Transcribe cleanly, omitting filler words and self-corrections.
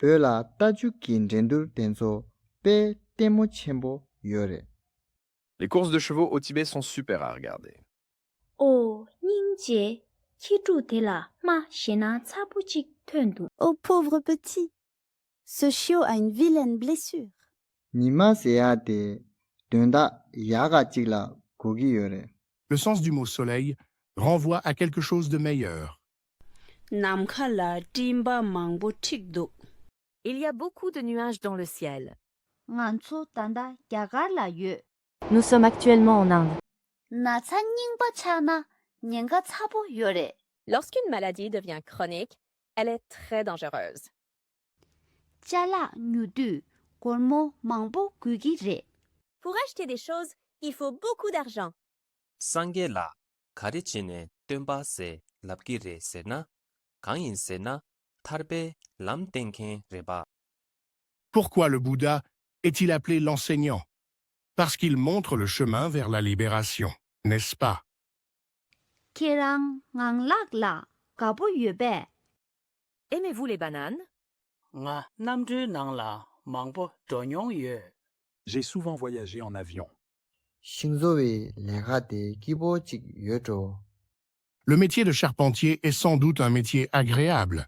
베라 따주기 렌두 덴소 베 테모 쳔보 요레. Les courses de chevaux au Tibet sont super à regarder. Oh, Ningjie, Qiju de la ma shena tsabuchik tendu. Oh pauvre petit! Ce chiot a une vilaine blessure. 니마 세야데 된다 야가 찍라 고기 요레. Le sens du mot soleil renvoie à quelque chose de meilleur. Namkhala timba mangbo tikdo. Il y a beaucoup de nuages dans le ciel. Nganchu tanda yaga la yue. Nous sommes actuellement en Inde. Na cha ningba chana, nyanga chabo yore. Lorsqu'une maladie devient chronique, elle est très dangereuse. Chala nyudu, gormo mangbo gugi re. Pour acheter des choses, il faut beaucoup d'argent. 상게라 가리치네 뜸바세 랍기레 세나 강인 세나 탈베 람땡케 레바. Pourquoi le Bouddha est-il appelé l'enseignant? Parce qu'il montre le chemin vers la libération, n'est-ce pas? Kerang nganglak la, gabo yube. Aimez-vous les bananes? Nga namzhu nangla mangbo donyong yue. J'ai souvent voyagé en avion. 싱소웨 레가데 기보 찍 요조. Le métier de charpentier est sans doute un métier agréable.